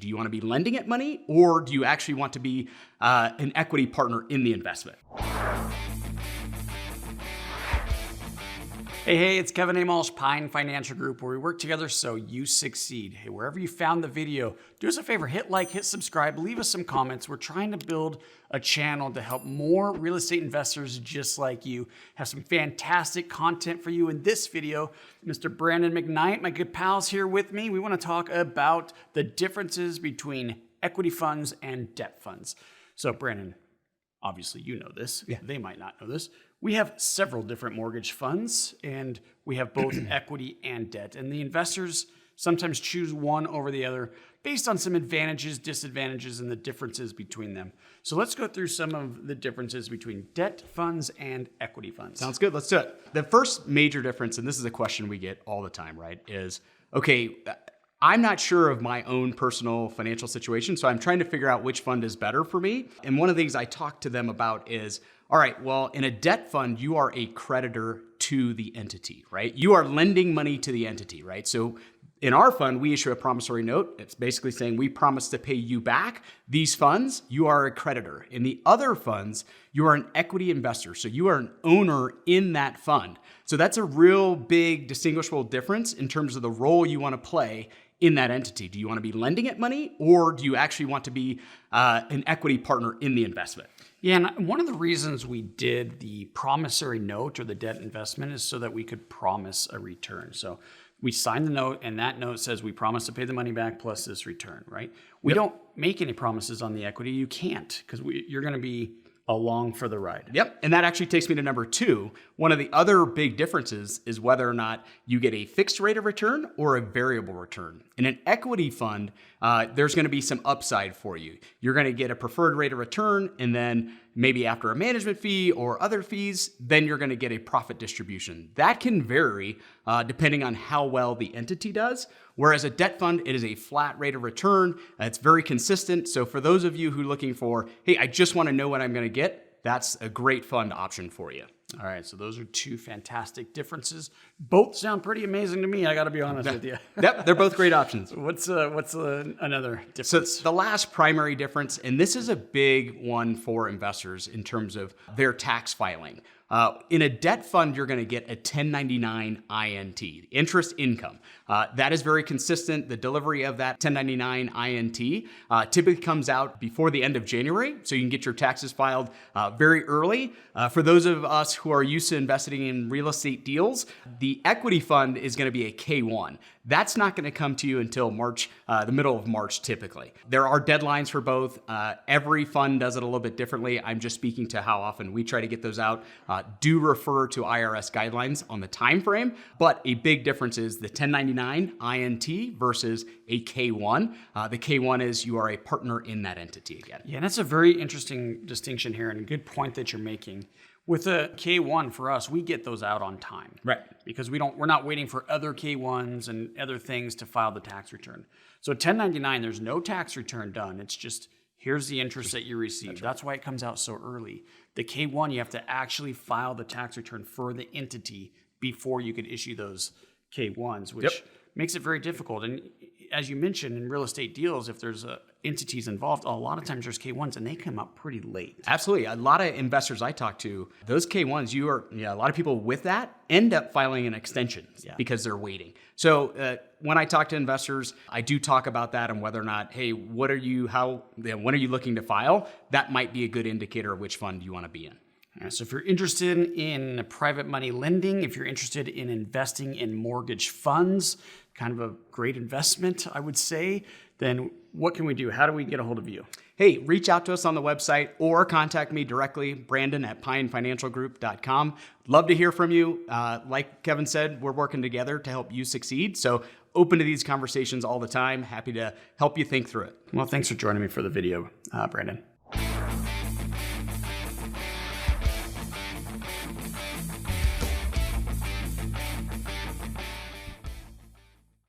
Do you want to be lending it money, or do you actually want to be an equity partner in the investment? Hey, it's Kevin Walsh, Pine Financial Group, where we work together so you succeed. Hey, wherever you found the video, do us a favor, hit like, hit subscribe, leave us some comments. We're trying to build a channel to help more real estate investors just like you. Have some fantastic content for you in this video. Mr. Brandon McKnight, my good pal's here with me. We want to talk about the differences between equity funds and debt funds. So Brandon, obviously you know this. Yeah. They might not know this. We have several different mortgage funds, and we have both equity and debt. And the investors sometimes choose one over the other based on some advantages, disadvantages, and the differences between them. So let's go through some of the differences between debt funds and equity funds. Sounds good. Let's do it. The first major difference, and this is a question we get all the time, right, is, okay, I'm not sure of my own personal financial situation, so I'm trying to figure out which fund is better for me. And one of the things I talk to them about is, all right, well, in a debt fund, you are a creditor to the entity, right? You are lending money to the entity, right? So in our fund, we issue a promissory note. It's basically saying we promise to pay you back these funds. You are a creditor. In the other funds, you are an equity investor. So you are an owner in that fund. So that's a real big distinguishable difference in terms of the role you want to play in that entity. Do you want to be lending it money, or do you actually want to be an equity partner in the investment? Yeah, and one of the reasons we did the promissory note or the debt investment is so that we could promise a return. So we sign the note, and that note says we promise to pay the money back plus this return, right? We don't make any promises on the equity. You can't, because you're going to be along for the ride. Yep. And that actually takes me to number two. One of the other big differences is whether or not you get a fixed rate of return or a variable return. In an equity fund, there's going to be some upside for you. You're going to get a preferred rate of return, and then maybe after a management fee or other fees, then you're going to get a profit distribution. That can vary depending on how well the entity does. Whereas a debt fund, it is a flat rate of return. It's very consistent. So for those of you who are looking for, hey, I just want to know what I'm going to get, that's a great fund option for you. All right, so those are two fantastic differences. Both sound pretty amazing to me, I got to be honest with you. Yep, they're both great options. What's another difference? So the last primary difference, and this is a big one for investors in terms of their tax filing. In a debt fund, you're going to get a 1099 INT, interest income. That is very consistent. The delivery of that 1099 INT typically comes out before the end of January, so you can get your taxes filed very early. For those of us who are used to investing in real estate deals, the equity fund is going to be a K1. That's not going to come to you until March, the middle of March typically. There are deadlines for both. Every fund does it a little bit differently. I'm just speaking to how often we try to get those out. Do refer to IRS guidelines on the time frame, but a big difference is the 1099 INT versus a K1. The K1 is you are a partner in that entity again. Yeah, and that's a very interesting distinction here, and a good point that you're making. With a K1 for us, we get those out on time. Right. Because we're not waiting for other K1s and other things to file the tax return. So 1099, there's no tax return done. It's just, here's the interest that you received. That's why it comes out so early. The K1, you have to actually file the tax return for the entity before you could issue those K1s, which makes it very difficult. And as you mentioned, in real estate deals, if there's entities involved, a lot of times there's K1s and they come up pretty late. Absolutely. A lot of investors I talk to, those K1s, a lot of people with that end up filing an extension because they're waiting. So when I talk to investors, I do talk about that and whether or not, hey, when are you looking to file? That might be a good indicator of which fund you want to be in. So if you're interested in private money lending, if you're interested in investing in mortgage funds, kind of a great investment, I would say, then what can we do? How do we get a hold of you? Hey, reach out to us on the website or contact me directly, brandon@pinefinancialgroup.com. Love to hear from you. Like Kevin said, we're working together to help you succeed. So open to these conversations all the time. Happy to help you think through it. Well, thanks for joining me for the video, Brandon.